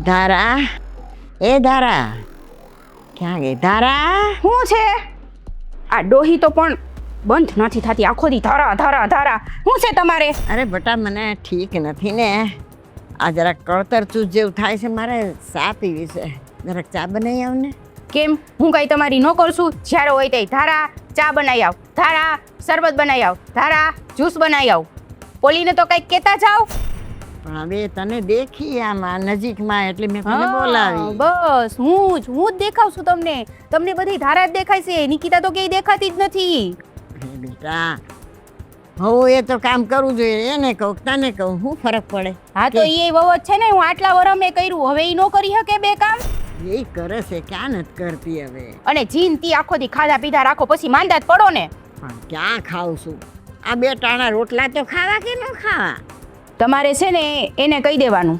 ધારા, એ ધારા, ક્યાં ગઈ ધારા? શું છે આ ડોહી તો પણ બંધ નથી થતી આખો દી ધારા ધારા ધારા. શું છે તમારે? અરે બટા મને ઠીક નથી ને, આ જરાક કળતર ચૂસ જેવું થાય છે, મારે ચા પીવી છે, જરાક ચા બનાવી આવ ને. કેમ હું કઈ તમારી નોકર છું? જ્યારે હોય તે ધારા ચા બનાવી આવ, ધારા શરબત બનાવી આવ, ધારા જ્યુસ બનાવી આવ. પોલીને તો કંઈક કહેતા જાવ. પણ હવે તને દેખી આમાં નજીકમાં એટલે મેં તને બોલાવી. બસ હું જ દેખાવ છું તમને. તમને બધી ધારા જ દેખાય છે, નિકિતા તો ક્યાંય દેખાતી જ નથી. અરે બેટા હવે એ તો કામ કરવું જોઈએ, એને કહું તને કહું શું ફરક પડે? હા તો એ વવત છે ને, હું આટલા વર્ષ મેં કર્યું, હવે એ નો કરી શકે બે કામ. એ કરે છે, ક્યાં નથી કરતી હવે. અને જીનતી આખો દી ખાધા પીધા રાખો પછી માંદા જ પડો ને. પણ ક્યાં ખાઉં છું? આ બે ટાણા રોટલા તો ખાવા કે ન ખાવા? તમારે છે ને એને કહી દેવાનું,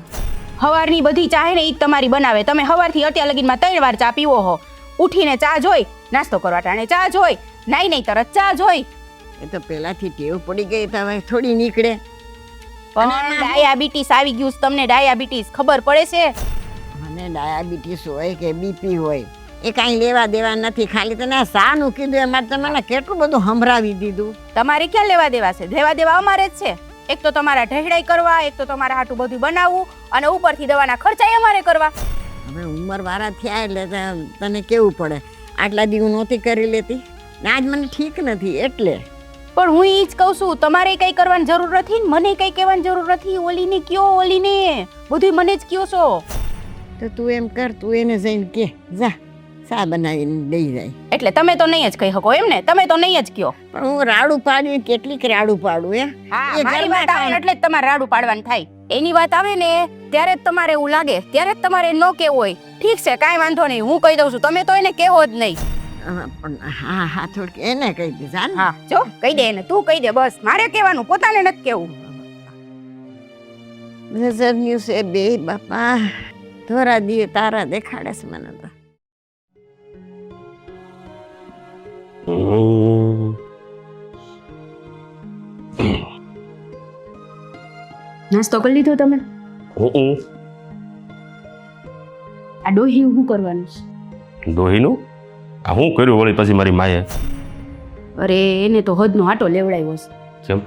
હવારની બધી ચા ને એ જ તમારી બનાવે. તમે હવારથી અત્યાર લગીનમાં 3 વાર ચા પીવો હો. ઉઠીને ચા જોઈ, નાસ્તો કરવા ટાણે ચા જોઈ, નાઈ નહીં તરત ચા જોઈ. એ તો પહેલાથી ટેવ પડી ગઈ તો હવે થોડી નીકળે. પણ ડાયાબિટીસ આવી ગયું છે તમને. ડાયાબિટીસ ખબર પડે છે? મને ડાયાબિટીસ હોય કે બીપી હોય એ કાંઈ લેવા દેવા નથી, ખાલી તને આ શાનું કીધું એમાં તમે મને કેટલું બધું સંભળાવી દીધું. તમારે ક્યાં લેવા દેવા છે? લેવા દેવા અમારે જ છે. એક તો તમારા ઢહેડાઈ કરવા, એક તો તમારા હાટું બધું બનાવવું, અને ઉપરથી દવાના ખર્ચાય અમારે કરવા. હવે ઉંમર વાળા થયા એટલે તને કેવું પડે, આટલા દી હું નહોતી કરી લેતી ને આજ મને ઠીક નથી એટલે. પણ હું ઈ જ કહું છું, તમારે કંઈ કરવાની જરૂર નથી ને મને કંઈ કહેવાની જરૂર નથી. ઓલીને કયો, ઓલીને બધું મને જ કયો છો. તો તું એમ કર, તું એને જઈને કે જા ચા બનાવીને દઈ જાય. એટલે તમે તો નહીં જ કહી શકો એમ ને? તમે તો નહીં જ કયો. પણ હું રાડું પાડું, કેટલીક રાડું પાડું એ મારી વાત આવે ને એટલે જ તમારે રાડું પાડવાનું થાય. એની વાત આવે ને ત્યારે જ તમારે એવું લાગે, ત્યારે જ તમારે ન કેવું હોય. ઠીક છે, કાંઈ વાંધો નહીં, હું કહી દઉં છું, તમે તો એને કહેવો જ નહીં. પણ હા હા થોડીક એને કહી દે. હા જો કહી દે એને, તું કહી દે, બસ મારે કહેવાનું, પોતાને નથી કહેવું. નજરન્યું છે બે બાપા, ધોરા દીએ તારા દેખાડે છે મને તો. નાસ્તો કરી લીધો તમે? આ ડોહી શું કરવાનું છે? દોહીનું આ હું કર્યું વળી પછી મારી માએ? અરે એને તો હદનો આટો લેવડાવ્યો છે. કેમ?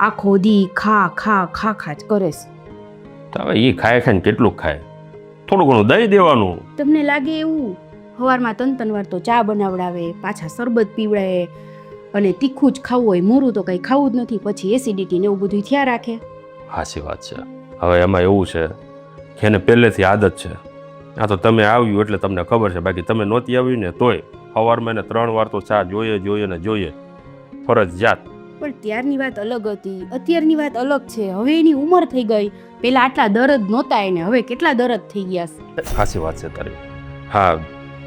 આખો દી ખા ખા ખા ખા જ કરે છે. તો હવે એ ખાય ખાય ને કેટલું ખાય, થોડું ઘણું દઈ દેવાનું. તમને લાગે એવું? સવારમાં 3 વાર તો ચા બનાવડાવે, પાછા શરબત પીવડાવે, અને તીખું જ ખાવું હોય, મોરું તો કંઈ ખાવું જ નથી, પછી એસિડિટી ને એવું બધું થયા રાખે. સાચી વાત છે. હવે એમાં એવું છે કે એને પહેલેથી આદત છે. આ તો તમે આવ્યું એટલે તમને ખબર છે, બાકી તમે નહોતી આવ્યું ને તોય સવારમાં એને 3 વાર તો ચા જોઈએ જોઈએ ને જોઈએ, ફરજિયાત. પણ ત્યારની વાત અલગ હતી, અત્યારની વાત અલગ છે. હવે એની ઉંમર થઈ ગઈ, પેલા આટલા દરદ નહોતા એને, હવે કેટલા દરદ થઈ ગયા છે. સાચી વાત છે તારી. હા,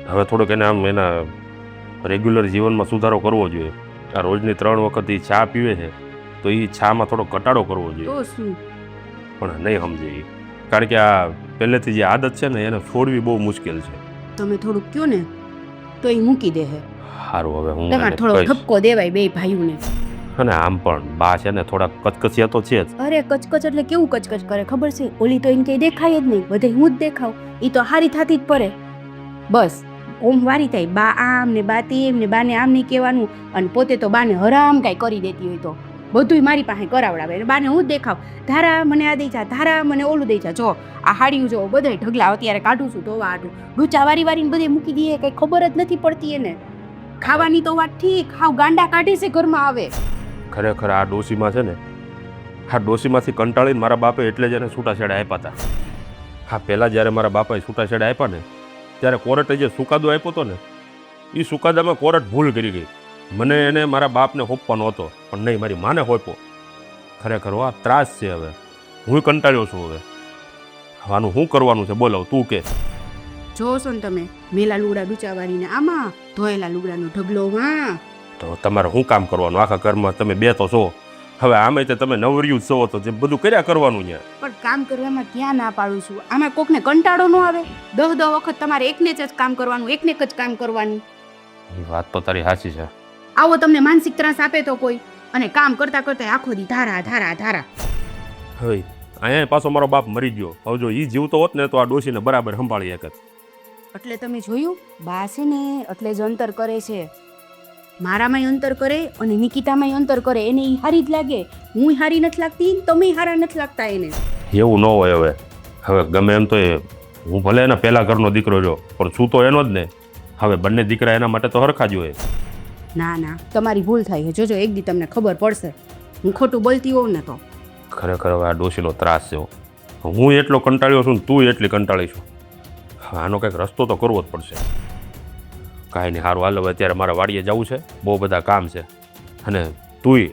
હવે થોડોક એને આમ એના રેગ્યુલર જીવનમાં સુધારો કરવો જોઈએ. આ રોજની 3 વખત એ ચા પીવે છે તો એ ચામાં થોડો ઘટાડો કરવો જોઈએ. તો શું? પણ નહીં સમજે એ, કારણ કે આ પહેલેથી જે આદત છે ને એને છોડવી બહુ મુશ્કેલ છે. તમે થોડુંક કયો ને તો એ મૂકી દે હે. સારું, હવે હું તમારે થોડો ઠપકો દેવાય બે ભાઈઓને. અને આમ પણ બા છે ને થોડા કચકચિયા તો છે જ. અરે કચકચ એટલે કેવું કચકચ કરે ખબર છે? ઓલી તો એને કઈ દેખાય જ નહીં, બધે હું જ દેખાવ. એ તો હારી થાતી જ પડે. બસ ઓમ વારી થાય, બા આમ ને બા તેમ ને બાને આમ નહીં કહેવાનું, અને પોતે તો બાને હરામ કાંઈ કરી દેતી હોય તો બધુંય મારી પાસે કરાવડાવે. અને બાને હું જ દેખાવ, ધારા મને આ દઈ જા, ધારા મને ઓલું દઈ જા. જો આ હાડિયું જો બધાય ઢગલા અત્યારે કાઢું છું ધોવા આટું, ડૂચા વારી વારીને બધે મૂકી દઈએ, કંઈ ખબર જ નથી પડતી એને. ખાવાની તો વાત ઠીક, હાવ ગાંડા કાઢે છે ઘરમાં આવે. ખરેખર આ ડોશીમાં છે ને, આ ડોશીમાંથી કંટાળીને મારા બાપે એટલે જ એને છૂટાછેડા આપ્યા હતા. હા, પહેલાં જ્યારે મારા બાપાએ છૂટાછેડા આપ્યા ને ત્યારે કોર્ટે જે ચુકાદો આપ્યો હતો ને, એ ચુકાદામાં કોર્ટ ભૂલ કરી ગઈ. મને એને મારા બાપને હોપવાનો હતો, પણ નહીં, મારી માને હોપ્યો. ખરેખર આ ત્રાસ છે. હવે હું કંટાળ્યો છું. હવે આનું શું કરવાનું છે બોલાવ, તું કે. જોશો ને તમે, મેલા લુગડા ડૂચાવારીને આમાં, ધોયેલા લુગડાનો ઢગલો માં. તો તમારે શું કામ કરવાનું? આખા ઘરમાં તમે બે તો છો. હવે આમે તે તમે નવરિયું જ છો તો જે બધું કર્યા કરવાનું છે. પણ કામ કરવામાં ક્યાં ના પાડું છું? આમાં કોકને કંટાળો ન આવે? 10 વખત તમારે એકને જ કામ કરવાનું, એકને જ કામ કરવાનું. એ વાત તો તારી સાચી છે. આવો તમને માનસિક ત્રાસ આપે તો કોઈ, અને કામ કરતા કરતા આખો દી ધારા ધારા ધારા. હવે અહીંયા પાછો મારો બાપ મરી ગયો. હવે જો એ જીવતો હોત ને તો આ ડોશીને બરાબર સંભાળી શકત. એટલે તમે જોયું બા છે ને એટલે જ અંતર કરે છે. મારામાંય અંતર કરે અને નિકિતામાંય અંતર કરે. એને ઈ હારી જ લાગે. હું હારી નથી લાગતી ને તમે હારા નથી લાગતા એને. એવું ન હોય. હવે ગમે એમ તો હું ભલે એના પહેલા ઘરનો દીકરો રહ્યો પણ છું તો એનો જ ને. હવે બંને દીકરા એના માટે તો હરખા જ હોય. ના ના તમારી ભૂલ થાય છે. જોજો એક દી તમને ખબર પડશે હું ખોટું બોલતી હોઉં ને તો. ખરેખર હવે આ ડોશીનો ત્રાસ છે. હું એટલો કંટાળ્યો છું ને તું એટલી કંટાળી છું. હવે આનો કંઈક રસ્તો તો કરવો જ પડશે. કાંઈ નહીં, સારું હાલ. હવે અત્યારે મારે વાડીએ જવું છે, બહુ બધા કામ છે. અને તુંય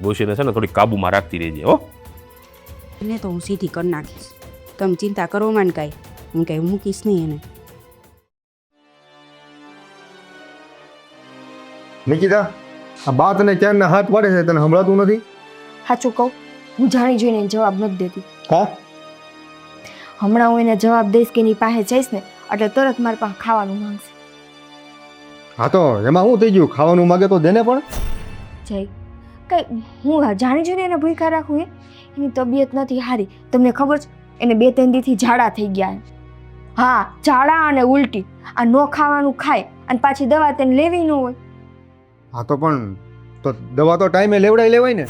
ડોશીને છે ને થોડી કાબૂમાં રાખતી રહેજે હો. એને તો હું સીધી કરી નાખીશ. તમે ચિંતા કરો માં કાંઈ. હું કાંઈ મૂકીશ નહીં એને. નિકિતા, આ બા તને ક્યારના હાથ પાડે છે, તને સંભળાતું નથી? સાચું કહું, હું જાણી જોઈને એને જવાબ નથી દેતી. હા, હમણાં હું એને જવાબ દઈશ કે એની પાસે જઈશ ને એટલે તરત મારી પાસે ખાવાનું માંગશે. હા તો એમાં શું થઈ ગયું? ખાવાનું માગે તો દેને પણ. જય કઈ હું જાણી જોઈને એને ભૂખ્યા રાખું? એની તબિયત નથી સારી. તમને ખબર છે એને 2-3 દીથી ઝાડા થઈ ગયા છે. હા, ઝાડા અને ઉલટી. આ ન ખાવાનું ખાય અને પાછી દવા તેને લેવી ન હોય હા તો પણ તો દવા તો ટાઈમે લેવાય ને.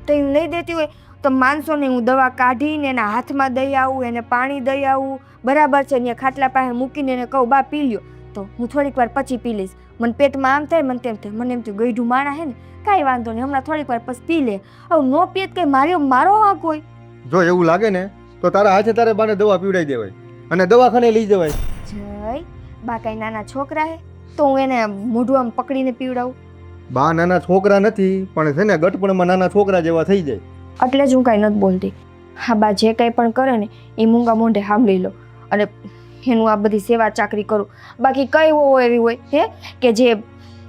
તો એને લઈ દેતી હોય તો માનશો ને હું દવા કાઢીને એના હાથમાં દઈ આવું, એને પાણી દઈ આવું. બરાબર છે, ને ખાટલા પાસે મૂકીને એને કહું બા પી લ્યો તો હું થોડીક વાર પછી પી લઈશ. મને પેટમાં આમ થાય, મને તેમ થાય. મને એમ થયું ગઈઢું માણા હે ને, કાંઈ વાંધો નહીં, હમણાં થોડીક વાર પછી પી લે. હવે નો પીએ તો કંઈ મારો વાંક હોય? જો એવું લાગે ને તો તારા હાથે તારે બાને દવા પીવડાવી દેવાય અને દવાખાને લઈ જવાય. જય બા કાંઈ નાના છોકરા હે તો હું એને મોઢું આમ પકડીને પીવડાવું? બા નાના છોકરા નથી પણ છે ને ગટપણમાં નાના છોકરા જેવા થઈ જાય. એટલે જ હું કાંઈ નથી બોલતી. હા બા જે કંઈ પણ કરે ને એ મૂંગા મોઢે સાંભળી લો અને એનું આ બધી સેવા ચાકરી કરું. બાકી કઈ એવી હોય હે કે જે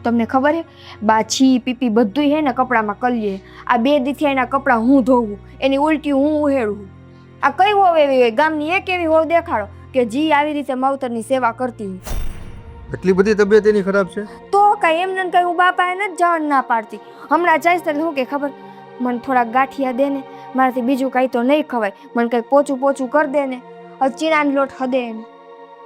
તમને ખબર હે બા છી પીપી બધું હે ને કપડામાં કરીએ. આ 2 દીથી એના કપડાં હું ધોવું, એની ઉલટી હું ઉહેડું. આ કઈ હોવ એવી હોય? ગામની એક એવી હોવ દેખાડો કે જી આવી રીતે માવતરની સેવા કરતી હોય. એટલી બધી તબિયત એની ખરાબ છે તો કાંઈ એમને કઈ હું બાપા એને જ જવાનું ના પાડતી. હમણાં જઈશ તો શું કે ખબર, મને થોડાક ગાંઠિયા દે ને, મારાથી બીજું કાંઈ તો નહીં ખવાય. મને કંઈક પોચું કરી દે ને, ચીણાનો લોટ હદે એને.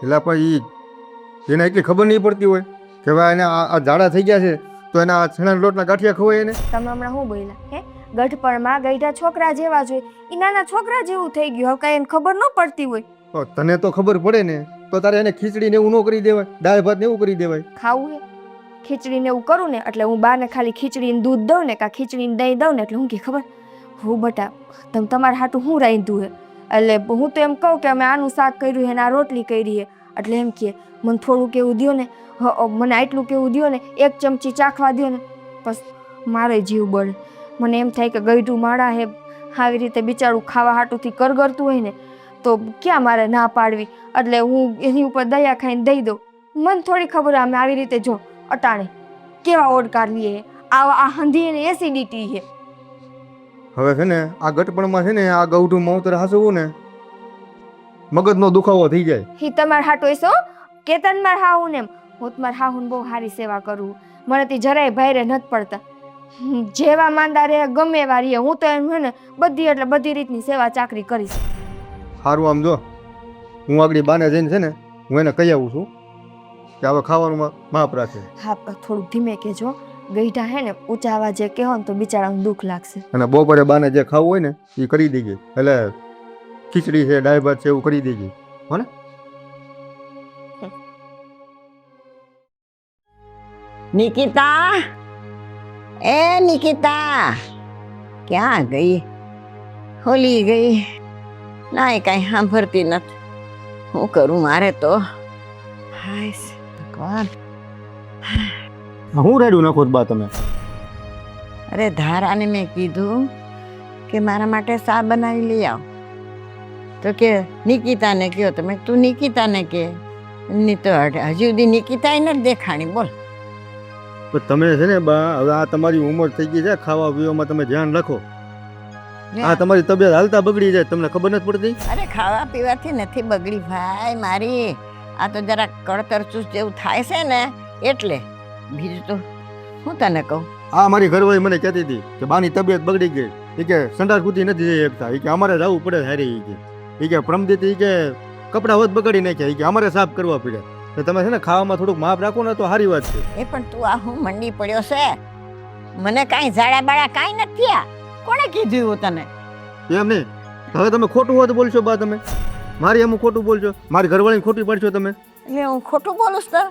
એટલે પણ એને એટલી ખબર નહીં પડતી હોય કે ભાઈ એને આ ઝાડા થઈ ગયા છે તો એના છેણાના લોટના ગાંઠિયા ખવાય એને. તમે હમણાં શું બોલ્યા હે? ગઢપણમાં ગઈઢા છોકરા જેવા જોઈએ, એ નાના છોકરા જેવું થઈ ગયું. હવે કાંઈ એને ખબર ન પડતી હોય. તો તને તો ખબર પડે ને, તો તારે એને ખીચડી ને એવું ન કરી દેવાય, દાળ ભાત ને એવું કરી દેવાય. ખાવું હે ખીચડીને એવું કરું ને એટલે હું બાને ખાલી ખીચડીને દૂધ દઉં ને કાં ખીચડીને દહીં દઉં ને એટલે હું કે ખબર, હું બટા તમે તમારા હાટું હું રાંધ્યું હે. એટલે હું તો એમ કહું કે અમે આનું શાક કર્યું હે ને આ રોટલી કરી હે. એટલે એમ કે મને થોડું કેવું દ્યો ને, મને આટલું કેવું દ્યો ને, 1 ચમચી ચાખવા દ્યો ને. બસ મારે જીવ બળે. મને એમ થાય કે ગઈઢું માળા હે, આવી રીતે બિચારું ખાવા હાટુંથી કરગરતું હોય ને તો ક્યાં મારે ના પાડવી. એટલે હું એની ઉપર દયા ખાઈને દઈ દઉં. મને થોડી ખબર અમે આવી રીતે જો અટાણે કેવા ઓડકાર લઈએ, આ હંધી એને એસિડિટી છે. હવે છે ને આ ગટપણમાં છે ને આ ગૌઢું માવતર હાસવું ને મગજનો દુખાવો થઈ જાય. હી તમાર હાટો એસો કેતન માર હાહુ ને હું તમાર હાહુને બહુ સારી સેવા કરું. મને તે જરાય ભાઈરે નથી પડતા. જેવા માંદા રે ગમે એવા રે હું તો એમ ને બધી એટલે બધી રીતની સેવા ચાકરી કરીશ. સારું આમ જો હું આગળ બાને જઈને છે ને હું એને કહી આવું છું કે હવે ખાવાનું માપ રાખે. હા થોડુંક ધીમે કહેજો. ગઈઢા હે ને ઊંચા અવાજે કહો ને તો બિચારાને દુઃખ લાગશે. અને બપોરે બાને જે ખાવું હોય ને એ કરી દેજે. એટલે ખીચડી છે, દાળ ભાત છે એવું કરી દેજે. હો ને? નિકિતા, એ નિકિતા ક્યાં ગઈ? હોલી ગઈ ના, એ કાંઈ સાંભળતી નથી. શું કરું મારે તો? હાય ભગવાન, હું રેડું નાખો બા તમે? અરે ધારાને મેં કીધું કે મારા માટે ચા બનાવી લઈ આવ. તો કે નિકિતાને કહો. તો મેં તું નિકિતાને કે ની તો હજી સુધી નિકિતા નથી દેખાણી. બોલ. તમે છે ને બા હવે આ તમારી ઉંમર થઈ ગઈ છે, ખાવા પીવામાં તમે ધ્યાન રાખો. આ તમારી તબિયત હાલતા બગડી જાય, તમને ખબર નથી પડતી? અરે ખાવા પીવાથી નથી બગડી ભાઈ મારી. આ તો જરા કળતર ચૂસ જેવું થાય છે ને એટલે. બીજું તો હું તને કહું, આ મારી ઘરવાળી મને કહેતી હતી કે બાની તબિયત બગડી ગઈ એ કે સંડાસ કૂદી નથી જઈ શકતા, એ કે અમારે જવું પડે હારી. એ કે પ્રમદીત એ કે કપડાં હોત બગાડી નાખ્યા, એ કે અમારે સાફ કરવા પડે. તો તમે છે ને ખાવામાં થોડુંક માપ રાખો ને તો સારી વાત છે. એ પણ તું આ હું મંડી પડ્યો છે? મને કાંઈ ઝાડા બાળા કાંઈ નથી થયા. કોણે કીધું એવું તને? એમ નહીં, હવે તમે ખોટું હોત બોલશો બા, તમે મારી એમ ખોટું બોલશો, મારી ઘરવાળીને ખોટી પડશો તમે. એટલે હું ખોટું બોલું છું?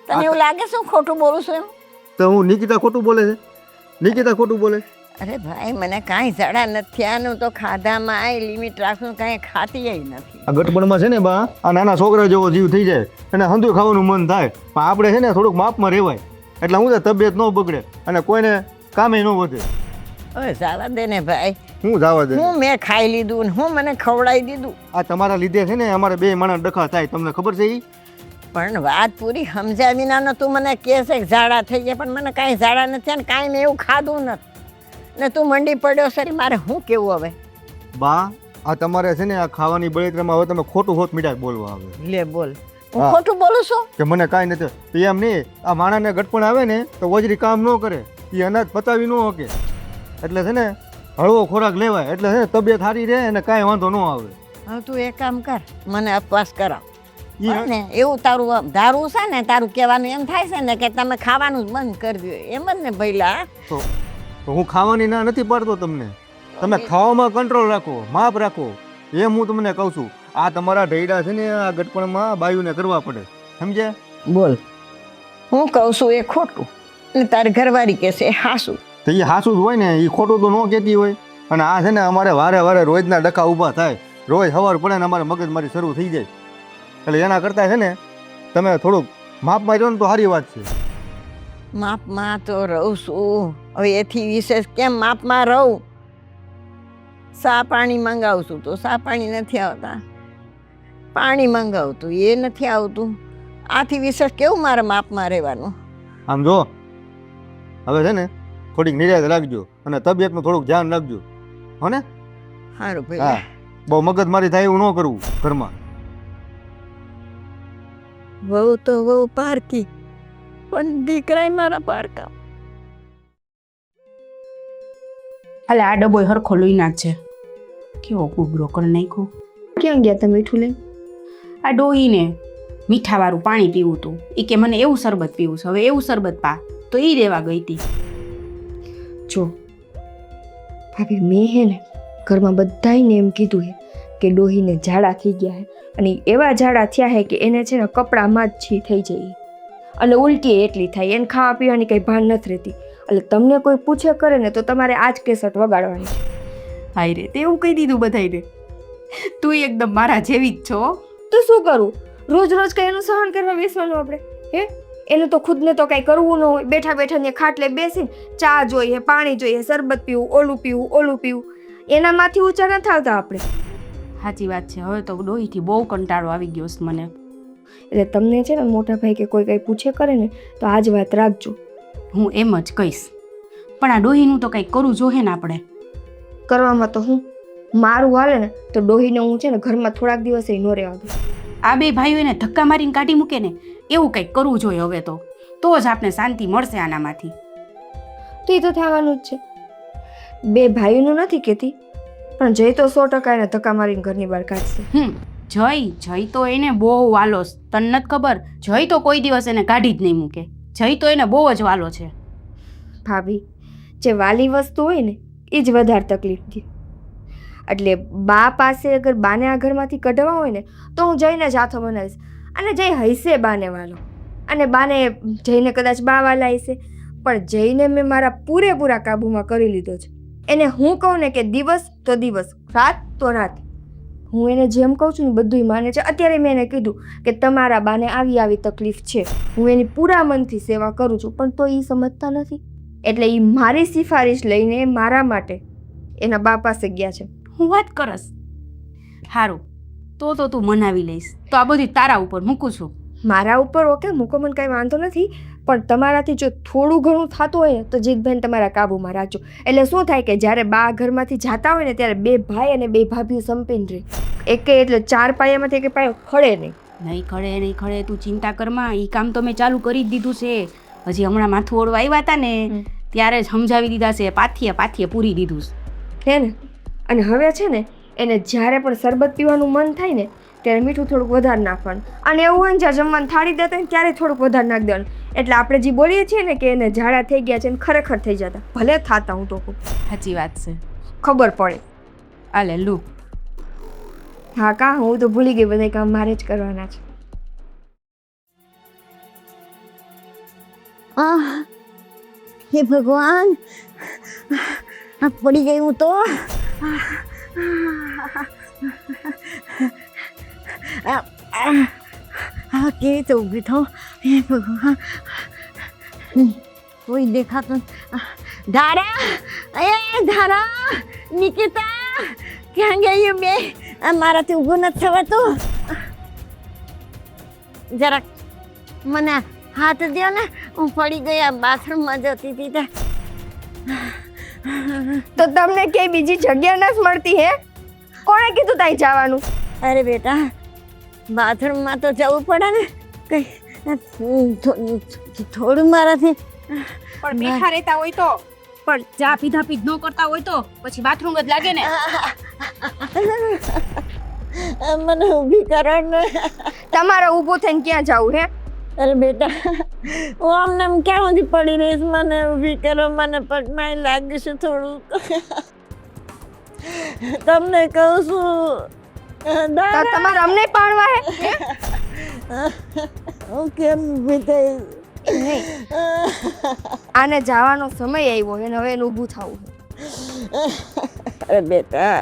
તને એવું લાગે છે હું ખોટું બોલું છું એમ? તો હું નિકિતા ખોટું બોલે છે? નિકિતા ખોટું બોલે? અરે ભાઈ, મને કાંઈ ઝાડા નથી થયાનું તો ખાધામાં આ લિમિટ રાખું, કાંઈ ખાતી નથી. આ ગટપણમાં છે ને બા, આ નાના છોકરા જેવો જીવ થઈ જાય અને હંધુય ખાવાનું મન થાય, પણ આપણે છે ને થોડુંક માપમાં રહેવાય, એટલે હું તબિયત ન બગડે અને કોઈને કામે ન વધે. ઓય જવા દે ને ભાઈ, હું જવા દે. હું મેં ખાઈ લીધું ને હું મને ખવડાવી દીધું. આ તમારા લીધે છે ને અમારે બે માણસ ડખા થાય, તમને ખબર છે? પણ વાત પૂરી સમજ્યા વિનાનો તું મને કહે છે કે ઝાડા થઈ ગયા, પણ મને કાંઈ ઝાડા નથી થયા ને કાંઈ મેં એવું ખાધું નથી ને તું મંડી પડ્યો છે. મારે શું કેવું હવે? બા, આ તમારે છે ને આ ખાવાની બળતરામાં હવે તમે ખોટું હોત મીઠાઈ બોલવા આવે. લે બોલ, હું ખોટું બોલું છું કે મને કાંઈ નથી એમ નહીં. આ માણાને ગટપણ આવે ને તો વજરી કામ ન કરે, એ અનાજ પચાવી ન શકે, એટલે છે ને હળવો ખોરાક લેવાય, એટલે છે ને તબિયત સારી રહે અને કાંઈ વાંધો ન આવે. હવે તું એક કામ કર, મને ઉપવાસ કરાવ ને. એવું તારું ધારું છે ને, તારું કહેવાનું એમ થાય છે ને કે તમે ખાવાનું જ બંધ કરી દો, એમ જ ને ભઈલા? તો હું ખાવાની ના નથી પાડતો તમને, તમે ખાવામાં કંટ્રોલ રાખો, માપ રાખો, એમ હું તમને કહું છું. આ તમારા ઢૈડા છે ને આ ગટપણમાં બાયુને કરવા પડે, સમજે? બોલ, હું કહું છું એ ખોટું ને તારી ઘરવાળી કે છે હાસું? તો એ હાસું જ હોય ને, એ ખોટું તો ન કહેતી હોય. અને આ છે ને અમારે વારે વારે રોજના ડખા ઊભા થાય, રોજ સવાર પડે ને અમારે મગજમારી શરૂ થઈ જાય, એટલે એના કરતાં છે ને તમે થોડુંક માપમાં રહો ને તો સારી વાત છે. માપમાં તો રહું છું, હવે એથી વિશેષ કેમ માપમાં રહું? સા પાણી મંગાવું છું તો સા પાણી નથી આવતા, પાણી મંગાવું તો એ નથી આવતું. આથી વિશેષ કેવું મારે માપમાં રહેવાનું? આમ જો, હવે છે ને થોડીક નિરાશ રાખજો અને તબિયતનું થોડુંક ધ્યાન રાખજો, હો ને? સારું ભાઈ. હા, બહુ મગજમારી થાય એવું ન કરવું ઘરમાં. વહુ તો વહુ પારકી, પણ દીકરાય મારા પારકા. હાલે આ ડબ્બો હરખો લઈ નાખજે. કેવો કુબરો કરી નાખ્યો. ક્યાં ગયા તમે મીઠું લઈને? આ ડોહીને મીઠાવાળું પાણી પીવું હતું, એ કે મને એવું શરબત પીવું છે, હવે એવું શરબત પા, તો એ રહેવા ગઈ હતી. જો ભાભી, મેં હે ને ઘરમાં બધાયને એમ કીધું હે કે ડોહીને ઝાડા થઈ ગયા હે, અને એવા ઝાડા થયા હે કે એને છે ને કપડામાં જ છી થઈ જાય, એટલે ઉલટી એટલી થાય, એને ખાવા પીવાની કંઈ ભાન નથી રહેતી. એટલે તમને કોઈ પૂછે કરે ને તો તમારે આ જ કેસટ વગાડવાની છે. હાય રે, તે એવું કહી દીધું બધાયને. તું એકદમ મારા જેવી જ છો. તો શું કરું? રોજ રોજ કંઈ એનું સહન કરવા બેસવાનું આપણે? હે, એનું તો ખુદને તો કાંઈ કરવું ન હોય. બેઠા બેઠા ને ખાટલે બેસીને ચા જોઈએ, પાણી જોઈએ, શરબત પીવું, ઓલું પીવું, એનામાંથી ઊંચા ન થતા આપણે. સાચી વાત છે. હવે તો ડોહીથી બહુ કંટાળો આવી ગયો છે મને. એટલે તમને છે ને મોટા ભાઈ કે કોઈ કંઈ પૂછે કરે ને તો આ જ વાત રાખજો. હું એમ જ કહીશ, પણ આ ડોહીનું તો કંઈક કરવું જોઈએ ને આપણે. કરવામાં તો હું મારું હાલે ને તો ડોહીને હું છે ને ઘરમાં થોડાક દિવસે ન રહેવા દઉં. આ બે ભાઈઓને ધક્કા મારીને કાઢી મૂકે ને એવું કંઈક કરવું જોઈએ હવે તો જ આપણે શાંતિ મળશે આનામાંથી. તો એ તો થવાનું જ છે. બે ભાઈઓનું નથી કહેતી, પણ જય તો 100% એને ધક્કા મારીને ઘરની બહાર કાઢશે. જય તો એને બહુ વાલો છે. તને નથી ખબર? જય તો કોઈ દિવસ એને કાઢી જ નહીં મૂકે. જય તો એને બહુ જ વાલો છે. ભાભી, જે વાલી વસ્તુ હોય ને એ જ વધારે તકલીફ દે. એટલે બા પાસે અગર બાને આ ઘરમાંથી કઢવા હોય ને તો હું જઈને જ હાથો બનાવીશ, અને જય હૈસે બાને વાલો, અને બાને જઈને કદાચ બા વાલા હૈસે, પણ જઈને મેં મારા પૂરેપૂરા કાબૂમાં કરી લીધો છે. એને હું કહું ને કે દિવસ તો દિવસ, રાત તો રાત, હું એને જેમ કહું છું ને બધું માને છે. અત્યારે મેં એને કીધું કે તમારા બાને આવી તકલીફ છે, હું એની પૂરા મનથી સેવા કરું છું, પણ તો એ સમજતા નથી. એટલે એ મારી સિફારિશ લઈને મારા માટે એના બા પાસે ગયા છે. હું વાત કરસ. સારું, તો તું મનાવી લઈશ. તો આ બધી તારા ઉપર મૂકું છું. મારા ઉપર ઓકે મૂકો, મને કાંઈ વાંધો નથી, પણ તમારાથી જો થોડું ઘણું થતું હોય ને તો જીતભાઈને તમારા કાબૂમાં રાખજો. એટલે શું થાય કે જ્યારે બા ઘરમાંથી જતા હોય ને ત્યારે બે ભાઈ અને બે ભાભીઓ સંપીને રહે. એકે એટલે 4 પાયામાંથી એક પાયો ખડે નહીં. નહીં ખડે, તું ચિંતા કરમાં. એ કામ તો મેં ચાલુ કરી જ દીધું છે. હજી હમણાં માથું ઓળવા આવ્યા હતા ને ત્યારે જ સમજાવી દીધા છે. પાથીએ પૂરી દીધું છે. હે ને? અને હવે છે ને એને જ્યારે પણ શરબત પીવાનું મન થાય ને ત્યારે મીઠું થોડુંક વધારે નાખવાનું, અને એવું હોય ને જ્યારે જમવાનું થાળી દેતા હોય ને ત્યારે થોડુંક વધારે નાખી દેવાનું. એટલે આપણે જે બોલીએ છીએ ને કે એને ઝાડા થઈ ગયા છે ને ખરેખર થઈ જતા, ભલે થાતા હું ટોકું, સાચી વાત છે. ખબર પડે. આલે લુ. હા કા, હું તો ભૂલી ગઈ, બધા કામ મારે જ કરવાના છે. હે ભગવાન, પડી ગઈ હું તો. કેવી રીતે ઊભી થાઉં? હે ભગવાન, કોઈ દેખાતું ધારા, એ ધારા, નિકિતા, ક્યાં ગઈ બે? મારાથી ઊભું નથી થવાતું. જરાક મને હાથ દો ને, હું પડી ગયા બાથરૂમમાં જતી હતી. તો તમને ક્યાંય બીજી જગ્યા નથી મળતી હે? કોણે કીધું તાઈ જવાનું? અરે બેટા, બાથરૂમમાં તો જવું પડે ને, કઈ થોડું મારાથી. પણ બેઠા રહેતા હોય તો, પણ ચા પીધા પીધ ન કરતા હોય તો પછી બાથરૂમ જ લાગે ને. મને ઊભી કરો ને. તમારે ઊભું થઈને ક્યાં જવું હે? અરે બેટા, હું આમને આમ ક્યાં સુધી પડી રહીશ? મને ઊભી કરો, મને પગમાં લાગે છે થોડું. તમને કહું છું તમારે અમને પાડવા હે? હું કેમ ઊભી થઈ? આને જવાનો સમય આવ્યો છે ને હવે એને ઊભું થવું. અરે બેટા,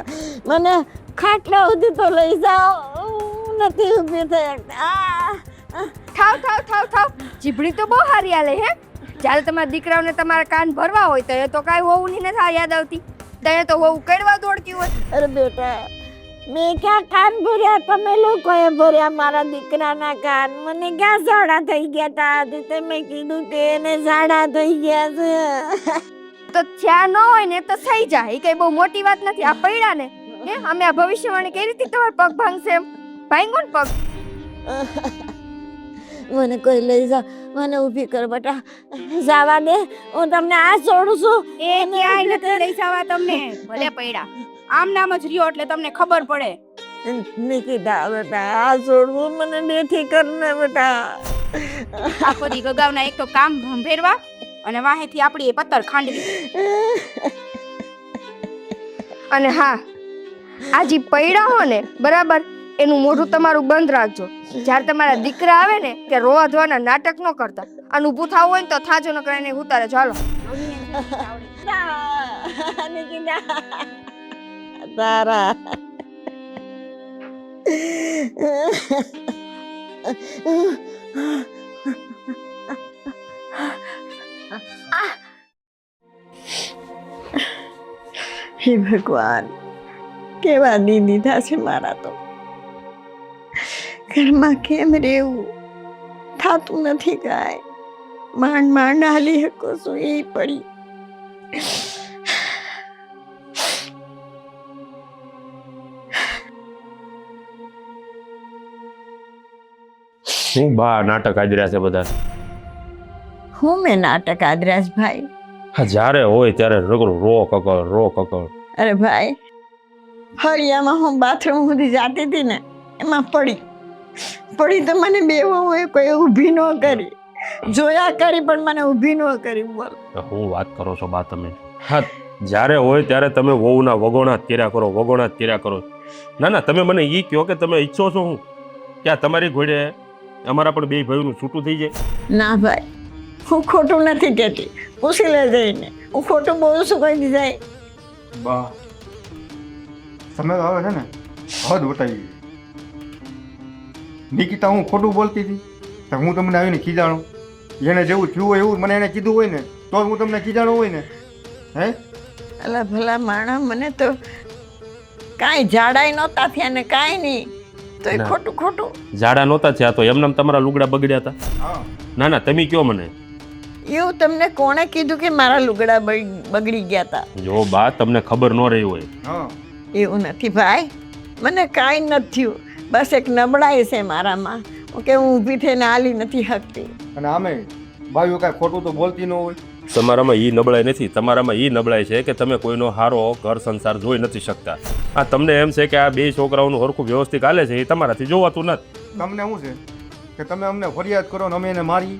મને ખાટલા સુધી તો લઈ જાઓ, હું નથી ઊભી થઈ. થાવ થાવ થાવ થાવ, જીભડી તો બહુ હારી આલે હે. જ્યારે તમારા દીકરાઓને તમારા કાન ભરવા હોય તો એ તો કાંઈ હોવું નહીં નથી યાદ આવતી, ત્યારે તો હોવું કડવા દોડતી હોય. અરે બેટા, મેં ક્યાં કાન ભર્યા? તમે લોકોએ ભર્યા મારા દીકરાના કાન. મને ક્યાં ઝાડા થઈ ગયા તા? તમે કીધું કે એને ઝાડા થઈ ગયા છે. તો થયા ન હોય ને તો થઈ જાય, એ કઈ બહુ મોટી વાત નથી. આ પૈડા ને હે, અમે આ ભવિષ્યવાણી કઈ રીતે તમારા પગ ભાંગશે એમ? ભાંગો ને પગ. મને કોઈ લઈ જા, મને ઊભી કર બેટા. જવા દે, હું તમને આ છોડું છું. એ ક્યાંય નથી લઈ જવા તમને. ભલે પૈડા આમ નામ જ રહ્યો એટલે તમને ખબર પડે. નિકિતા બેટા, આ છોડવું, મને બેઠી કર ને બેટા. આખો દી ગગાવના એક તો કામ ભંભેરવા અને વાહેથી આપણી એ પત્તર ખાંડવી. અને હા, આ જે પૈડા હો ને બરાબર, એનું મોઢું તમારું બંધ રાખજો. જ્યારે તમારા દીકરા આવે ને ત્યારે રોવા ધોવાના નાટક ન કરતા. અને ઊભું થવું હોય ને તો થાજો ન કરીને ઉતારે. ચાલો નિકિતા, તારા હે ભગવાન, કેવા દી દીધા છે મારા તો. ઘરમાં કેમ રહેવું થાતું નથી કાંઈ. માંડ માંડ હાલી શકો છું એ પડી. શું બા નાટક આદર્યા છે બધા? હું મેં નાટક આદર્યા છે ભાઈ? હા, જ્યારે હોય ત્યારે રગડું રો કકળ રો કકળ. અરે ભાઈ, ફળિયામાં હું બાથરૂમ સુધી જાતી હતી ને, એમાં પડી તો મને બેવું કોઈ ઊભી ન કરી. જોયા કરી પણ મને ઊભી ન કરી. બોલ, હું વાત કરો છો બા તમે? હા, જ્યારે હોય ત્યારે તમે વહુના વગોણા જ કર્યા કરો, વગોણા જ કર્યા કરો. ના ના, તમે મને એ કહો કે તમે ઈચ્છો છો હું ક્યાં તમારી ઘોડે અમારા પણ બે ભાઈઓનું છૂટું થઈ જાય? ના ભાઈ, હું ખોટું નથી કહેતી. પૂછી લે જઈને, હું ખોટું બોલું છું કોઈ દી જાય? બા, તમે તો હવે છે ને હદ વટાવી. નિકિતા હું ખોટું બોલતી હતી તો હું તમને આવીને ખીજાણું? એને જેવું થયું હોય એવું મને એને કીધું હોય ને તો હું તમને ખીજાણું હોય ને? હે અલા ભલા માણા, મને તો કાંઈ ઝાડાય નહોતા થયા ને કાંઈ નહીં, તો ના. ખોટું ખોટું. ઝાડા નહોતા થયા તો એમનામ તમારા લુગડા બગડ્યા હતા? હા, ના ના, તમે કયો મને. એવું તમને કોણે કીધું કે મારા લુગડા બગડી ગયા હતા? જો બા, તમને ખબર ન રહી હોય. હા, એવું નથી ભાઈ, મને કાંઈ નથી થયું. બસ એક નબળાઈ છે મારામાં કે હું ઊભી થઈને હાલી નથી શકતી. અને આમે ભાઈઓ કાંઈ ખોટું તો બોલતી ન હોય. તમારામાં એ નબળાઈ નથી, તમારામાં એ નબળાઈ છે કે તમે કોઈનો હારો ઘર સંસાર જોઈ નથી શકતા. આ તમને એમ છે કે આ બે છોકરાઓનું હરખું વ્યવસ્થિત હાલે છે, એ તમારાથી જોવાતું નથી. તમને શું છે કે તમે અમને ફરિયાદ કરો ને અમે એને મારી?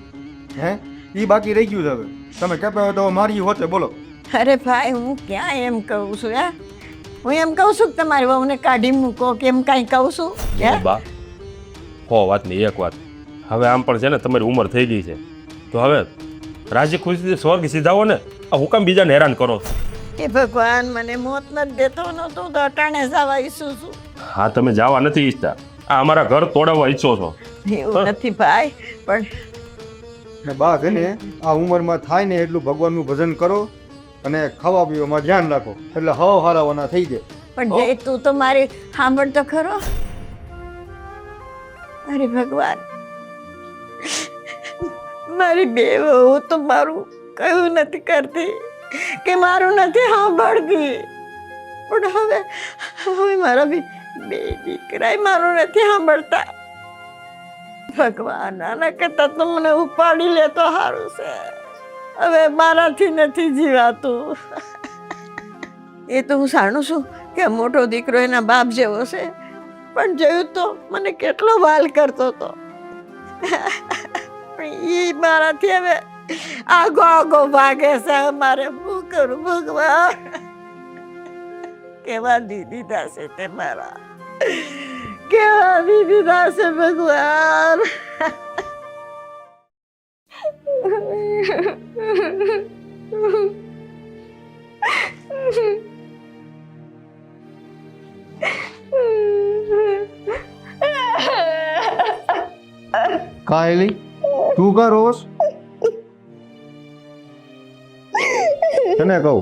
હે, એ બાકી રહી ગયું છે. હવે તમે કહેતા હોય તો મારી હોતે બોલો. અરે ભાઈ, હું ક્યાં એમ કહું છું હે? હું એમ કહું છું કે તમારી વહુને કાઢી મૂકો કે એમ કાંઈ કહું છું હે? બા હો વાતની એક વાત, હવે આમ પણ છે ને તમારી ઉંમર થઈ ગઈ છે, તો હવે રાજી ખુશીથી સ્વર્ગ સીધાવો ને. આ હુકામ બીજાને હેરાન કરો છો? એ ભગવાન મને મોત નથી દેતો નતો તો અટાણે જવા ઈચ્છું છું. હા, તમે જવા નથી ઈચ્છતા, આ અમારા ઘર તોડાવવા ઈચ્છો છો. એવું નથી ભાઈ, પણ ને બા છે ને આ ઉંમરમાં થાય ને એટલું ભગવાનનું ભજન કરો અને ખાવા પીવામાં ધ્યાન રાખો, એટલે હવ હારાવાના થઈ જાય. પણ જે તું તો મારી સાંભળ તો ખરો. અરે ભગવાન, મારી બે વહુ તો મારું કયું નથી કરતી કે મારું નથી સાંભળતી, પણ હવે મારા બે દીકરા મારું નથી સાંભળતા. ભગવાન, આના કરતા તો મને ઉપાડી લે તો સારું છે. હવે મારાથી નથી જીવાતું. એ તો હું જાણું છું કે મોટો દીકરો એના બાપ જેવો છે, પણ જોયું તો મને કેટલો વાલ કરતો હતો. એ મારાથી હવે આગો આગો ભાગે છે. મારે શું કરું ભગવાન? કેવા દીદી થશે તે મારા, કેવા દીદી થશે ભગવાન? કાયલી, તું કા રોસ? તને કહું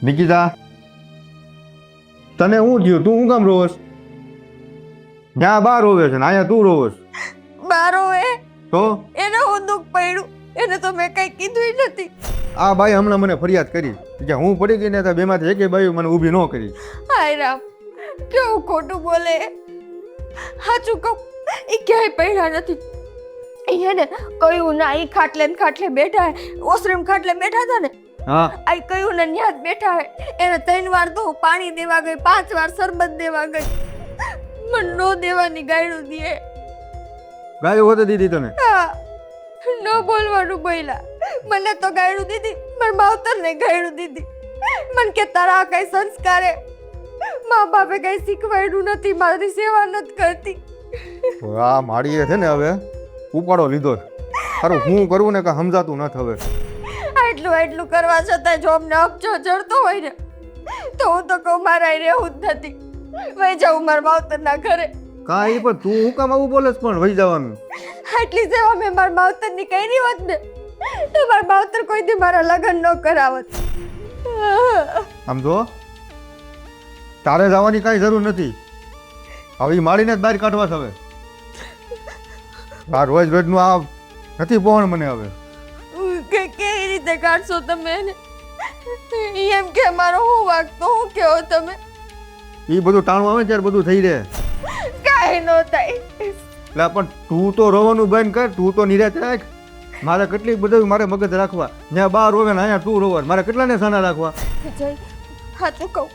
નિકિતા, તને શું થયું? તું શું કામ રોસ? ત્યાં બહાર રોવે છે ને અહીંયા તું રોવસ? મારો તો એને હું દુઃખ પડ્યું, એને તો મેં કઈ કીધું નથી. આ બાઈ હમણાં મને ફરિયાદ કરી કે હું પડી ગઈ ને તો બેમાંથી એકે બાઈ મને ઊભી ન કરી. હાય રામ, કેવું ખોટું બોલે. સાચું કહું, એ ક્યાંય પડ્યા નથી. એને કહ્યું ના, એ ખાટલે ને ખાટલે બેઠા હે, ઓસરીમ ખાટલે બેઠા હતા ને, હા, આ કહ્યું ને ન્યા જ બેઠા હે. એને 3 વાર તો હું પાણી દેવા ગઈ, 5 વાર શરબત દેવા ગઈ. મને નો દેવાની ગાયડું દે. ગાયું હોતે દીધી તને? હા, ન બોલવાનું બોલ્યા. મને તો ગાયડું દીધી, પણ માવતરને ગાયડું દીધી. મને કે તારા આ કઈ સંસ્કારે મા બાપે કઈ શીખવાડ્યું નથી, મારી સેવા નથી કરતી. આ માડીએ છે ને હવે ઉપાડો લીધો. અરે હું કરવું ને કે સમજાતું નથી હવે. આટલું કરવા છતાં જો અમને અપજો ચડતો હોય ને તો હું તો કહું મારા રહેવું જ નથી. વહી જાઉં મારા માવતરના ઘરે. કાંઈ પણ તું હું કામ આવું બોલેસ? પણ વહી જવાનું. આટલી સેવા મેં મારા માવતરની કરી હોત ને તો મારા માવતર કોઈ દી મારા લગ્ન ન કરાવત. આમ જો, તારે જવાની કાંઈ જરૂર નથી. હવે ઈ માડીને જ બહાર કાઢવા છે હવે. આ રોજનું આ નથી પહોંચ મને હવે. કેવી રીતે કાઢશો તમે એને? એમ કે મારો હું વાગ તો હું કહો તમે? એ બધું ટાણું આવે ત્યારે બધું થઈ રહે. કાંઈ ન થાય. એટલે પણ તું તો રોવાનું બંધ કર, તું તો નિરાશ રાખ. મારે કેટલી બધું મારે મગજ રાખવા. ત્યાં બહાર રોવે ને અહીંયા તું રોવે, મારે કેટલાને સાના રાખવા? જય સાચું કહું,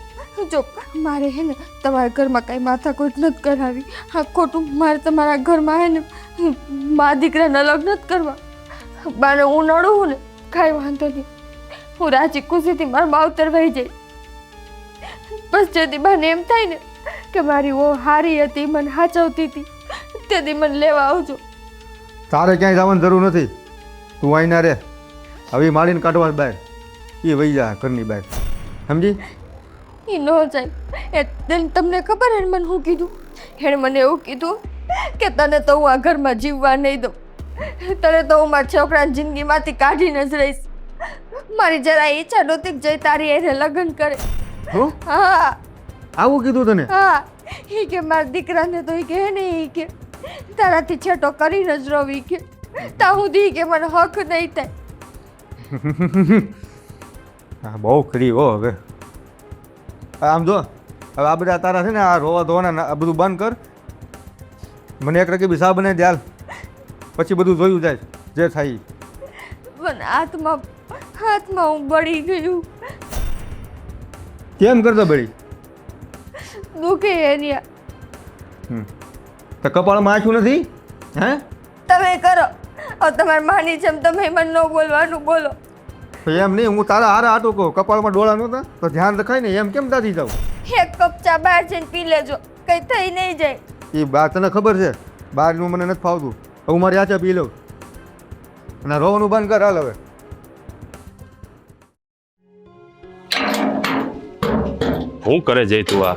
જો મારે હે ને તમારા ઘરમાં કાંઈ માથાકૂટ નથી કરાવી. હા ખોટું, મારે તમારા ઘરમાં હે ને મા દીકરાના લગ્ન જ કરવા. બાને હું નડું ને કાંઈ વાંધો નહીં, હું રાજી ખુશીથી મારા માવતર વહી જઈ. બસ જેથી બાને એમ થાય ને કે મારી ઓ હારી હતી, મને હાચવતી હતી, તેથી મને લેવા આવજો. તારે ક્યાંય જવાની જરૂર નથી. તું અહીંના રે. હવે માડીને કાઢવા બહાર, એ વહી જા ઘરની બહાર, સમજી? એ ન જાય. એ તમને ખબર હે મને શું કીધું? એણે મને એવું કીધું કે તને તો હું આ ઘરમાં જીવવા નહીં દઉં, તને તો હું મારા છોકરાની જિંદગીમાંથી કાઢીને જ રહીશ. મારી જરા ઈચ્છા નહોતી કે જઈ તારી એને લગ્ન કરે. હું હા આવું કીધું તને? હા, એ કે મારા દીકરાને તો એ કહે ને, એ કે તારાથી છેટો કરીને જ રવી કે તા સુધી કે મને હક નહીં થાય. હા બહુ ખરી હો. હવે આમ જો, હવે આ બધા તારા છે ને આ રોવા ધોવાના આ બધું બંધ કર. મને એક રકીબી સા બનાવી દે હાલ, પછી બધું જોયું જાય જે થાય. પણ હાથમાં હું બળી ગયું. કેમ કરતો બેડી? દુખે એરિયા. તો કપાળમાં આંખું નથી? હે? તમે કરો. હવે તમારી માની જેમ તમે મને ન બોલવાનું બોલો. તો એમ નહીં, હું તારા હારા આટું કહું, કપાળમાં ડોળા નહોતા તો ધ્યાન રખાય ને, એમ કેમ દાદી જાવ? એક કપ ચા બહાર જઈને પી લેજો, કઈ થઈ નહીં જાય. એ બા તને ખબર છે, બહારનું મને નથી ફાવતું. હું મારી આચા પી લઉં અને રોવાનું બંધ કર. હાલ હવે શું કરે જઈ તું આ?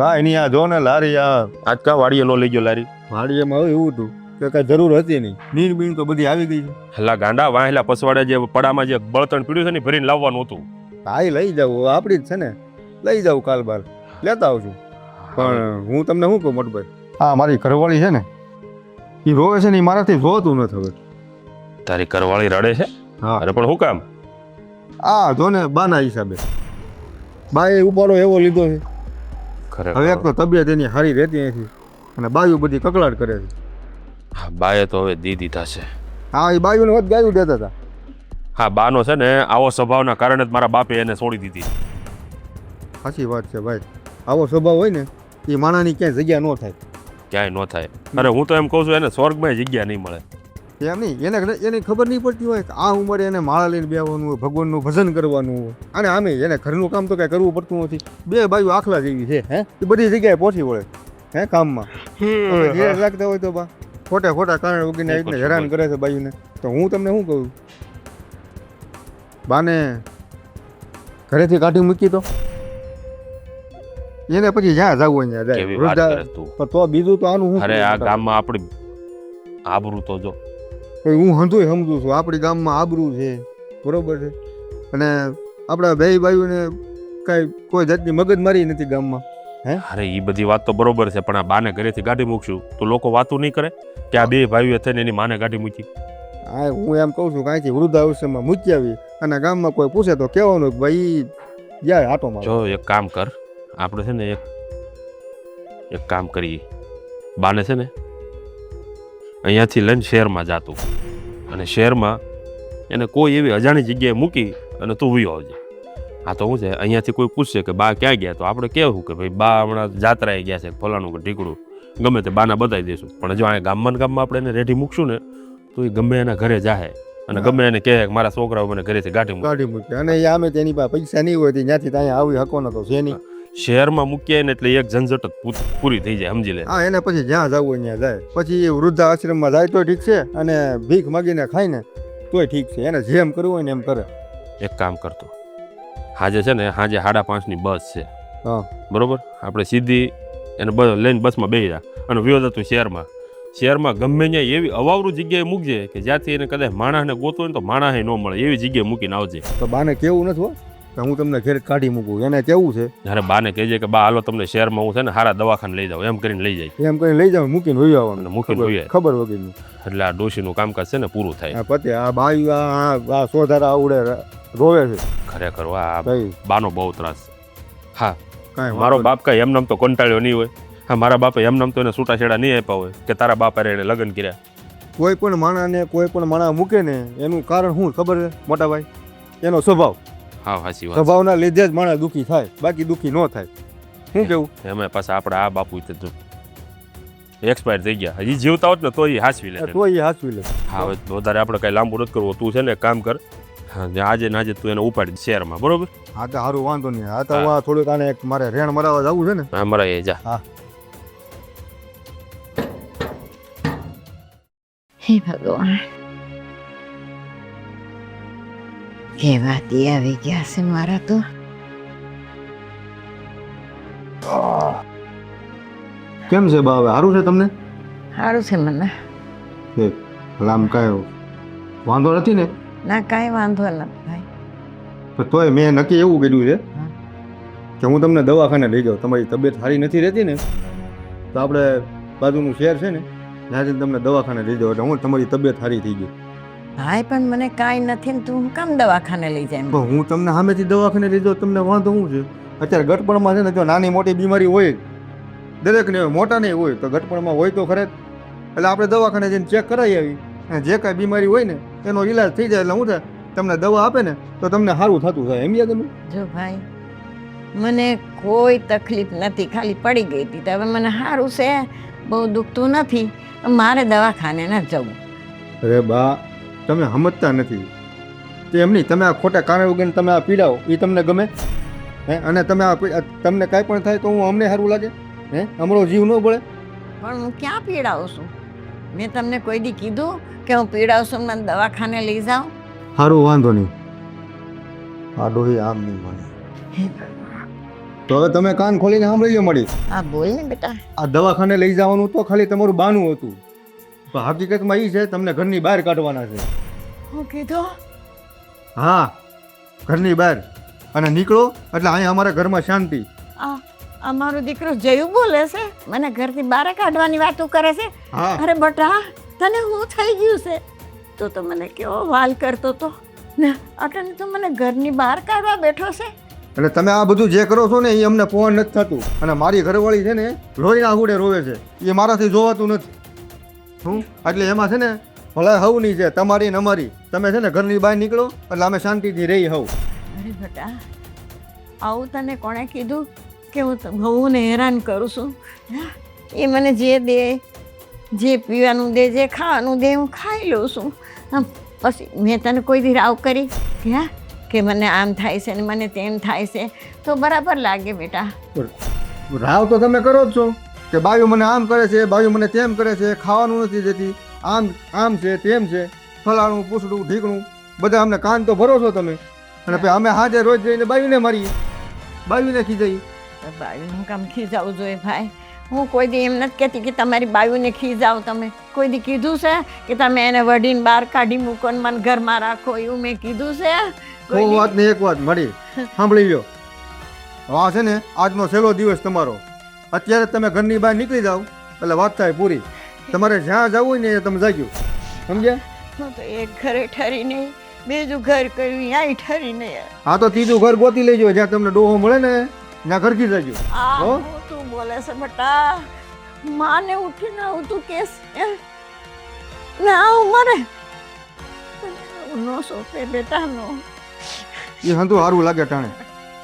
કાંઈ નહીં, આ જો ને લારી, આ આજ કા વાડીએ નો લઈ ગયો લારી? વાડીએમાં હવે એવું હતું કે કાંઈ જરૂર હતી નહીં, નીર બીણ તો બધી આવી ગઈ છે. હલા ગાંડા વાહેલા પસવાડે જે પડામાં જે બળતણ પીડ્યું છે ને ભરીને લાવવાનું હતું. હા એ લઈ જાઉં, આપણી જ છે ને, લઈ જાઉં કાલ બાર લેતા આવશું. પણ હું તમને શું કહું મોટભાઈ, હા મારી ઘરવાળી છે ને, એ રોવે છે ને, એ મારાથી જોતું નથી હવે. તારી ઘરવાળી રડે છે? હા. અરે પણ શું કામ? આ જો ને બાના હિસાબે બાએ ઉપાડો એવો લીધો છે. હવે એક તો તબિયત એની સારી રહેતી નથી અને બાયું બધી કકળાટ કરે છે. બાએ તો હવે દી દીધા છે. હા એ બાયુને વધ ગાયું દેતા હતા. હા, બાનો છે ને આવો સ્વભાવના કારણે જ મારા બાપે એને છોડી દીધી. સાચી વાત છે ભાઈ, આવો સ્વભાવ હોય ને એ માણાની ક્યાંય જગ્યા ન થાય. ક્યાંય ન થાય. અરે હું તો એમ કહું છું એને સ્વર્ગમાં જગ્યા નહીં મળે. એમ નહીં, એને ખબર નહીં પડતી હોય કે આ ઉંમરે એને માળા લઈને બેવાનું હોય, ભગવાનનું ભજન કરવાનું હોય, અને આમે એને ઘરનું કામ તો કાંઈ કરવું પડતું નથી. બે બાજુ આખલા જેવી છે, હે, એ બધી જગ્યાએ પહોંચી વળે હે કામમાં. ધીરજ રાખતા હોય તો બા ખોટા કારણ વગીને આવી રીતના હેરાન કરે છે બાયુને. તો હું તમને શું કહું, બાને ઘરેથી કાઢી મૂકી તો એને પછી જ્યાં જવું હોય ત્યાં કેવી વાત જાય. કરે તું? તો બીજું તો આનું અરે આ શું, ગામમાં આપણી આબરૂ તો જો. હું હંધુય સમજુ છું, આપણી ગામમાં આબરૂ છે, બરોબર છે, અને આપણા બે ભાઈઓને કાંઈ કોઈ જાતની મગજમારી નથી ગામમાં. અરે એ બધી વાત તો બરોબર છે, પણ આ બાને ઘરેથી ગાડી મૂકશું તો લોકો વાતું નહીં કરે કે આ બે ભાઈઓ થઈને એની માને ગાડી મૂકી? હા હું એમ કહું છું, કાંઈથી વૃદ્ધાશ્રમમાં મૂકી આવી અને ગામમાં કોઈ પૂછે તો કહેવાનું કે ભાઈ જાય આટો મારો. જો એક કામ કર, આપણે છે ને એક કામ કરીએ, બાને છે ને અહીંયાથી લઈને શહેરમાં જાતું અને શહેરમાં એને કોઈ એવી અજાણી જગ્યાએ મૂકી અને તું વયો આવજે. હા તો શું છે, અહીંયાથી કોઈ પૂછશે કે બા ક્યાં ગયા, તો આપણે કહેવું કે ભાઈ બા હમણાં જાત્રાએ ગયા છે, ફલાણું કે ઢીકડું ગમે તે બાના બતાવી દઈશું. પણ જો અહીંયા ગામમાં આપણે એને રેડી મૂકશું ને તો એ ગમે એના ઘરે જાહે અને ગમે એને કહે કે મારા છોકરાઓ મને ઘરેથી ગાડી મૂકે અને એ આમે તેની પાસે પૈસા નહીં હોય તો ત્યાંથી ત્યાં આવી હકોનો તો છે નહીં. શહેરમાં મૂકીએ ને એટલે એક ઝંઝટ જ પૂરી થઈ જાય, સમજી લે. હા એને પછી જ્યાં જવું હોય ત્યાં જાય. પછી એ વૃદ્ધાશ્રમમાં જાય તો ઠીક છે અને ભીખ માગીને ખાય ને તોય ઠીક છે, એને જેમ કરવું હોય ને એમ કરે. એક કામ કરતો, હાજે છે ને હાજે 5:30ની બસ છે, હા બરોબર, આપણે સીધી એને લઈને બસમાં બેસી જા અને વ્યો જતું શહેરમાં ગમે ત્યાં એવી અવાવરું જગ્યાએ મૂકજે કે જ્યાંથી એને કદાચ માણસને ગોતો હોય ને તો માણસે ન મળે એવી જગ્યાએ મૂકીને આવજે. તો બાને કેવું નથી હો કે હું તમને ઘેર કાઢી મૂકું, એને કેવું છે જ્યારે બાને કહેજે કે બા હાલો તમને શહેરમાં હું છે ને સારા દવાખાને લઈ જાઉં, એમ કરીને લઈ જાય. એમ કરીને લઈ જાવ, મૂકીને વહી આવવાનું, મૂકીને વહી આવે. ખબર વગરનું. એટલે આ ડોશીનું કામકાજ છે ને પૂરું થાય. આ પતે આ બાયુ આ સોધારા આવડે રોવે છે ખરેખર આ ભાઈ, બાનો બહુ ત્રાસ. હા, કાંઈ મારો બાપ કાંઈ એમ નામ તો કંટાળ્યો નહીં હોય. હા, મારા બાપે એમ નામ તો એને છૂટાછેડા નહીં આપ્યા હોય કે તારા બાપા એને લગ્ન કર્યા. કોઈ પણ માણસને કોઈ પણ માણસ મૂકે ને એનું કારણ શું ખબર છે મોટા ભાઈ? એનો સ્વભાવ. હા, સાચી વાત. સ્વભાવના લીધે જ માણસ દુઃખી થાય, બાકી દુઃખી ન થાય. શું કેવું? એમાં પાછા આપણે આ બાપુ એક્સપાયર થઈ ગયા, હજી જીવતા હોત ને તો એ હાચવી લે. તો એ હાચવી લે. હા, હવે વધારે આપણે કઈ લાંબુ નથી કરવું. તું છે ને એક કામ કર, આજે ને આજે તું એને ઉપાડી શહેરમાં, બરોબર? હા તો સારું, વાંધો નહીં. હા તો થોડુંક આને એક મારે રેણ મરાવવા જવું છે ને. હા, મરા એ જા. હા. હે ભગવાન, કેવા દી આવી ગયા છે મારા તો. કેમ છે બા? હવે સારું છે તમને? સારું છે મને. આમ કાંઈ વાંધો નથી ને? ના, કાંઈ વાંધો નથી ભાઈ. તો તોય મેં નક્કી એવું કર્યું છે કે હું તમને દવાખાને લઈ જાઉં. તમારી તબિયત સારી નથી રહેતી ને તો આપણે બાજુનું શહેર છે ને ત્યાંથી તમને દવાખાને લઈ જાઉં એટલે હું તમારી તબિયત સારી થઈ ગઈ. ભાઈ પણ મને કાંઈ નથી ને તું કામ દવાખાને લઈ જાય? પણ હું તમને સામેથી દવાખાને લઈ જાઉં, તમને વાંધો શું છે? અત્યારે ગટપણમાં છે ને જો નાની મોટી બીમારી હોય દરેકને, મોટા નહીં હોય તો ગટપણમાં હોય તો ખરે, એટલે આપણે દવાખાને જઈને ચેક કરાવી આવી અને જે કાંઈ બીમારી હોય ને એનો ઈલાજ થઈ જાય એટલે શું થાય તમને દવા આપે ને તો તમને સારું થતું થાય સમજ્યા તમે? જો ભાઈ મને કોઈ તકલીફ નથી, ખાલી પડી ગઈ હતી તો હવે મને સારું છે, બહુ દુખતું નથી, મારે દવાખાને ન જવું. અરે બા તમે સમજતા નથી. તે એમ નહીં, તમે આ ખોટા કારણ વગર તમે આ પીડાવો એ તમને ગમે હે? અને તમે તમને કાંઈ પણ થાય તો હું અમને સારું લાગે હે? અમારો જીવ ન બળે? પણ હું ક્યાં પીડાવું છું? મેં તમને કોઈ દી કીધું કે હું પીડાવું છું, મને દવાખાને લઈ જાઉં? સારું વાંધો નહીં. આ ડોહી આમ નહીં મને. તો હવે તમે કાન ખોલીને સાંભળી લો મળી. હા બોલ ને બેટા. આ દવાખાને લઈ જવાનું તો ખાલી તમારું બાનું હતું, પણ હકીકતમાં એ છે તમને ઘરની બહાર કાઢવાના છે. હું કીધું? હા, ઘરની બહાર. અને નીકળો એટલે અહીંયા અમારા ઘરમાં શાંતિ. આ અમારો દીકરો જયું બોલે છે, મને ઘરથી બહાર કાઢવાની વાતો કરે છે. હા અરે બટા તને શું થઈ ગયું છે? તું તો મને કેવો વાલ કરતો તો ને અટને તું મને ઘરની બહાર કાઢવા બેઠો છે. એટલે તમે આ બધું જે કરો છો ને એ અમને પહોંચ નથી થતું. અને મારી ઘરવાળી છે ને લોહીના હુડે રોવે છે, એ મારાથી જોવાતું નથી. એટલે એમાં છે ને ભલે હવની છે તમારી ને અમારી. તમે છે ને ઘરની બહાર નીકળો એટલે અમે શાંતિથી રહી હવ. અરે બટા આવું તને કોણે કીધું કે હું ને હેરાન કરું છું? એ મને જે દે, જે પીવાનું દે, જે ખાવાનું દે હું ખાઈ લઉં છું. પછી મેં તને કોઈ દી રાવ કરી કે મને આમ થાય છે ને મને તેમ થાય છે? તો બરાબર લાગે બેટા. રાવ તો તમે કરો જ છો કે બાયું મને આમ કરે છે, બાયું મને તેમ કરે છે, ખાવાનું નથી દેતી, આમ છે તેમ છે, ફલાણું પૂછડું ઢીકણું બધા અમને કાન તો ભરો છો તમે. અને પછી અમે હાજે રોજ જઈને બાયુને મારીએ, બાયુને ખીજાઈ. બાયુનું કામ ખીજાવું જોઈએ ભાઈ? હું કોઈ દી એમ નથી કહેતી કે તમારી બાયુને ખીજાવ. તમે કોઈ દી કીધું છે કે તમે એને વઢીને બહાર કાઢી મૂકો ને મને ઘરમાં રાખો? એવું મેં કીધું છે? બહુ વાત ને એક વાત મળી સાંભળી લો. આ છે ને આજનો છેલ્લો દિવસ તમારો. અત્યારે તમે ઘરની બહાર નીકળી જાઓ એટલે વાત થાય પૂરી. તમારે જ્યાં જવું હોય ને તમે જાગ્યું, સમજ્યા? હું તો એક ઘરે ઠરી નહીં, બીજું ઘર કર્યું, યાય ઠરી નહીં. હા તો ત્રીજું ઘર ગોતી લેજો, જ્યાં તમને ડોહો મળે ને ત્યાં ઘરકી જજો. આ તું બોલે છે બટા? માને ઉઠીને આવું તું કેસ ના આવું મરે નો સોપે બેટા નો. એ હંધું સારું લાગે ટાણે,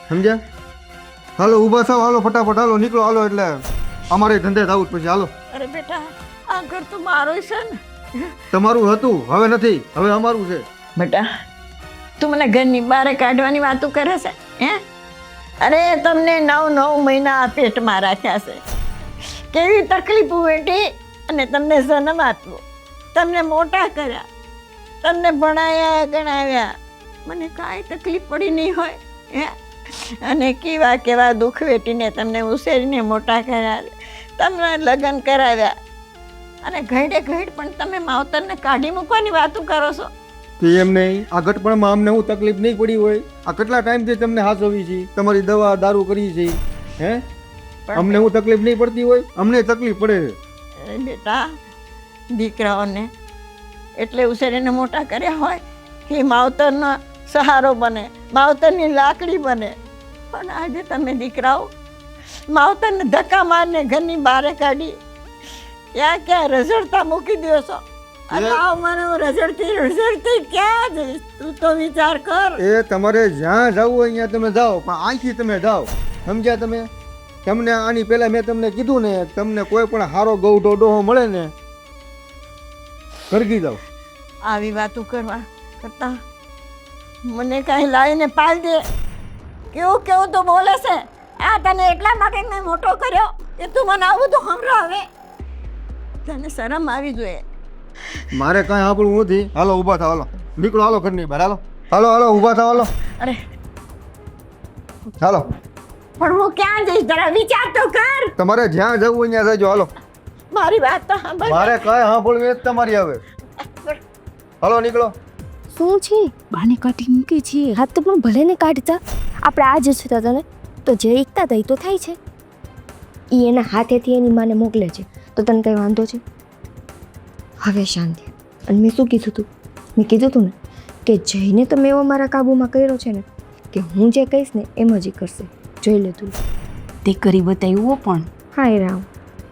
સમજ્યા? હાલો ઊભા થાવ, હાલો ફટાફટ, હાલો નીકળો, હાલો એટલે અમારે ધંધે થવું જ પછી. હાલો. અરે બેટા આ ઘર તો મારું છે ને. તમારું હતું, હવે નથી, હવે અમારું છે. બેટા તું મને ઘરની બહાર કાઢવાની વાતો કરે છે હે? અરે તમને 9 મહિના આ પેટમાં રાખ્યા છે, કેવી તકલીફ વેઠી અને તમને જન્મ આપ્યો, તમને મોટા કર્યા, તમને ભણાયા ગણાવ્યા, મને કાંઈ તકલીફ પડી નહીં હોય હે? અને કેવા દુઃખ વેઠીને તમને ઉછેરીને મોટા કર્યા, તમને લગ્ન કરાવ્યા, અને ઘડે ઘડ પણ તમે માવતરને કાઢી મૂકવાની વાતો કરો છો. એમ નહીં, આ ઘટપણમાં અમને હું તકલીફ નહીં પડી હોય? આ કેટલા ટાઈમથી તમને હાચવી છે, તમારી દવા દારૂ કરી છે હે? અમને હું તકલીફ નહીં પડતી હોય? અમને તકલીફ પડે છે. બેટા દીકરાઓને એટલે ઉછેરીને મોટા કર્યા હોય કે માવતરનો સહારો બને, માવતરની લાકડી બને. પણ આજે તમે દીકરાઓ માવતરને ધક્કા મારને ઘરની બહાર કાઢી ક્યાં રઝળતા મૂકી દો છો. રઝળતી ક્યાં જઈશ? તું તો વિચાર કર. એ તમારે જ્યાં જવું હોય ત્યાં તમે જાઓ, પણ અહીંથી તમે જાઓ, સમજ્યા તમે? તમને આની પહેલા મેં તમને કીધું ને, તમને કોઈ પણ સારો ગૌઢો ડોહો મળે ને ઘરગી જાઓ. આવી વાતો કરવા કરતા મને કાંઈ લાવીને પાલ દે. કેવું તો બોલે છે? આ તને એટલા માટે મેં મોટો કર્યો કે તું મને આવું તો સંભળાવે? તને શરમ આવી જોઈએ. મારે કાંઈ સાંભળવું નથી. હાલો ઊભા થાવ, હાલો નીકળો, હાલો ઘરની બહાર, હાલો હાલો હાલો ઊભા થાવ, હાલો. અરે હાલો. પણ હું ક્યાં જઈશ? જરા વિચાર તો કર. તમારે જ્યાં જવું હોય ત્યાં જજો. હાલો. મારી વાત તો સાંભળ. મારે કાંઈ સાંભળવું એ જ તમારી હવે. હાલો નીકળો. શું છે? બાને કાઢી મૂકી છે. હાથ તો પણ ભલે ને કાઢતા, આપણે આ જ છતાં તને તો જે એકતા થઈ તો થાય છે. એ એના હાથેથી એની માને મોકલે છે તો તને કંઈ વાંધો છે? હવે શાંતિ. અને મેં શું કીધું તું? મેં કીધું તું ને કે જઈને તો મેં એવો મારા કાબૂમાં કર્યો છે ને કે હું જે કહીશ ને એમ જ કરશે. જોઈ લે તું. તે કરી બતાવ્યું પણ. હા એ રામ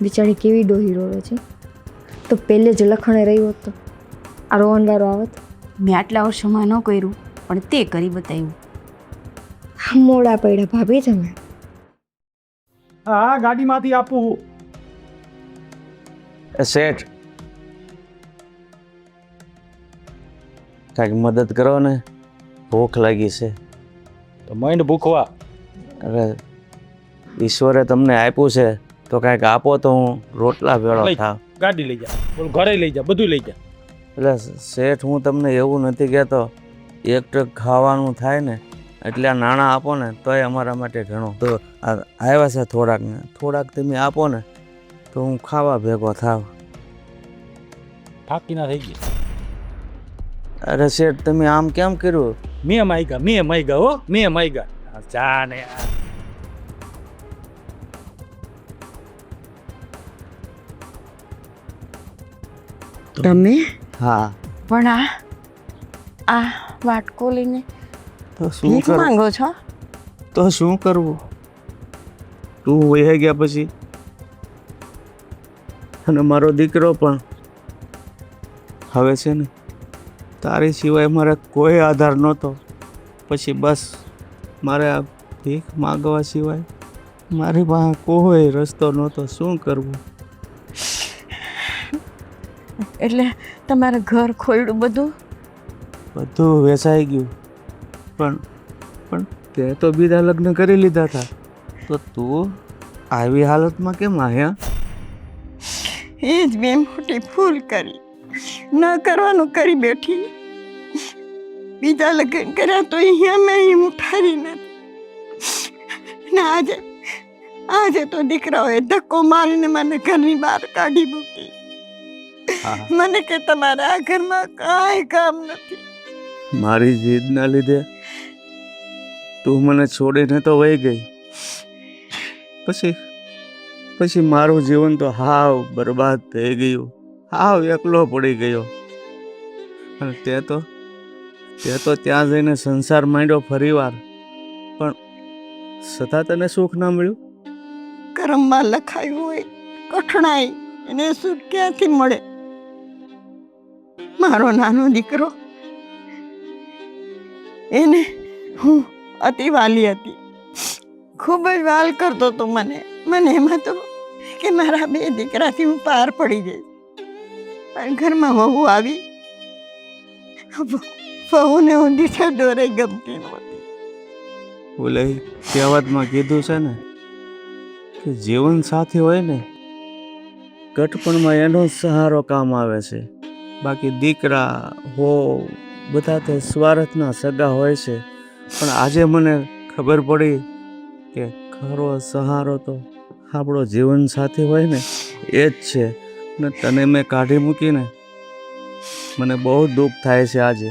બિચારી કેવી ડોહી રોવે છે. તો પહેલે જ લખણે રહ્યો હતો આ રોહનવાળો આવત મેં આટલા વર્ષોમાં ન કર્યું પણ તે કરી બતાવ્યું. મોડા પડ્યા ભાભી તમે. હા ગાડીમાંથી આપું. શેઠ કાંઈક મદદ કરો ને, ભૂખ લાગી છે. તો માંડ ભૂખવા. અરે ઈશ્વરે તમને આપ્યું છે તો કાંઈક આપો તો હું રોટલા ભેળો લઈ. થાવ. ગાડી લઈ જા, બોલ ઘરે લઈ જા, બધું લઈ જા. એટલે શેઠ હું તમને એવું નથી કહેતો, એક ટક ખાવાનું થાય ને એટલે આ નાણાં આપો ને તોય અમારા માટે ઘણું. તો આવ્યા છે થોડાક ને થોડાક તમે આપો ને તો હું ખાવા ભેગો થાવ. થાકી ના થઈ ગઈ. અરે શેઠ તમે આમ કેમ કર્યું? મેં માગ્યા હો, મેં માગ્યા. ચા ને તમે હા પણ આ વાટકો લઈને તો શું ભીખ કરું? માંગો છો? તો શું કરવું? તું વહી ગયા પછી અને મારો દીકરો પણ. હવે છે ને તારી સિવાય મારે કોઈ આધાર નહોતો. પછી બસ મારે આ ભીખ માગવા સિવાય મારી પાસે કોઈ રસ્તો નહોતો. શું કરવું? એટલે તમારે ઘર ખોયડું બધું બધું વેચાઈ ગયું. પણ તે તો બીજા લગ્ન કરી લીધા હતા. તો તું આવી હાલતમાં કેમ આવ્યા? એ જ મેં મોટી ભૂલ કરી, ન કરવાનું કરી બેઠી. બીજા લગ્ન કર્યા તો અહીંયા મેં હું ઠારી નથી ને આજે તો દીકરાઓએ ધક્કો મારીને મને ઘરની બહાર કાઢી મૂકી. મને કે તમારે આ ઘરમાં કાંઈ કામ નથી. મારી જીદના લીધે તું મને છોડીને તો વહી ગઈ. પછી મારું જીવન તો હાવ બરબાદ થઈ ગયું. હાવ એકલો પડી ગયો. અને તે તો ત્યાં જઈને સંસાર માંડ્યો ફરીવાર. પણ છતાં તને સુખ ના મળ્યું. કર્મમાં લખાયું હોય કઠણાઈ એને સુખ ક્યાંથી મળે? મારો નાનો દીકરો, એને હું અતિ વાલી હતી, ખૂબ જ વાલ કરતો હતો મને એમ હતું કે મારા બે દીકરાથી હું પાર પડી જઈશ. પણ ઘરમાં વહુ આવી. વહુને હું દીઠે દોરે ગમતી નહોતી. બોલે કહેવતમાં કીધું છે ને કે જીવન સાથી હોય ને ઘટપણમાં એનો જ સહારો કામ આવે છે. બાકી દીકરા હો બધા તો સ્વાર્થના સગા હોય છે. પણ આજે મને ખબર પડી કે ખરો સહારો તો આપણો જીવન સાથી હોય ને એ જ છે. ને તને મેં કાઢી મૂકીને મને બહુ દુઃખ થાય છે આજે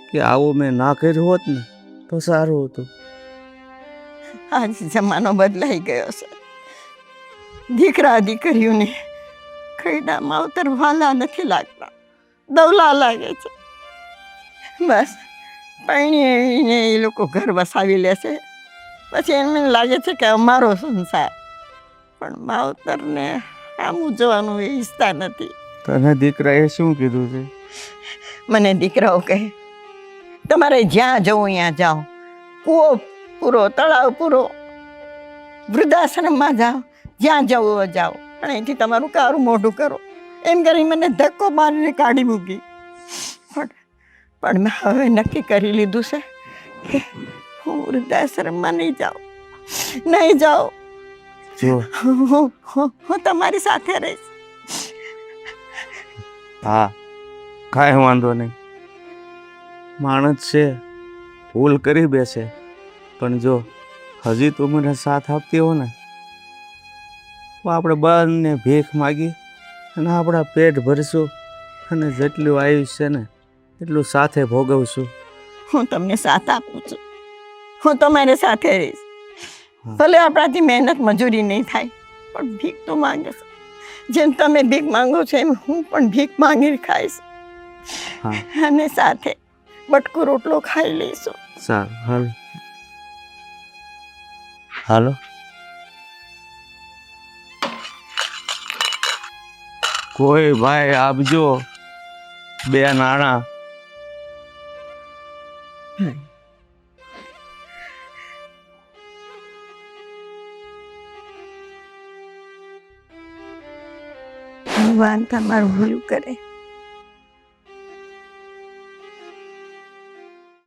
કે આવું મેં ના કર્યું હોત ને તો સારું હતું. આજ જમાનો બદલાઈ ગયો છે. દીકરા દીકરીઓને ખૈડા માવતર વાલા નથી લાગતા, દવલા લાગે છે. બસ પરણીને એ લોકો ઘર વસાવી લેશે, પછી એમને લાગે છે કે અમારો સંસાર. પણ માવતરને આમ ઉજવવાનું એ ઈચ્છતા નથી. તને દીકરાએ શું કીધું છે? મને દીકરાઓ કહે તમારે જ્યાં જવું ત્યાં જાઓ, કૂવો પૂરો, તળાવ પૂરો, વૃદ્ધાશ્રમમાં જાઓ, જ્યાં જવું હોય જાઓ, પણ અહીંથી તમારું કારું મોઢું કરો. એમ કરી મને ધક્કો મારીને કાઢી મૂકી. પણ મેં હવે નક્કી કરી લીધું છે કે હું વૃદ્ધાશ્રમમાં નહીં જાઉં. જો હું તમારી સાથે રહીશ. હા, કાંઈ વાંધો નહીં. માણસ છે ભૂલ કરી બેસે, પણ જો હજી તું મને સાથ આપતી હો ને તો આપણે બંને ભીખ માગી અને આપણા પેટ ભરશું અને જેટલું આયુષ્ય છે ને એટલું સાથે ભોગવશું. હું તમને સાથ આપું છું, હું તમારી સાથે રહીશ. ભલે આપણાથી મહેનત મજૂરી નહીં થાય, પણ ભીખ તો માંગે છે. જેમ તમે ભીખ માંગો છો એમ હું પણ ભીખ માંગી ખાઈશ. અને સાથે બટકો રોટલો ખાઈ લઈશું. સારું, હાલો. કોઈ ભાઈ આપજો. બે નાણાં. ભગવાન તમારું ભલું કરે.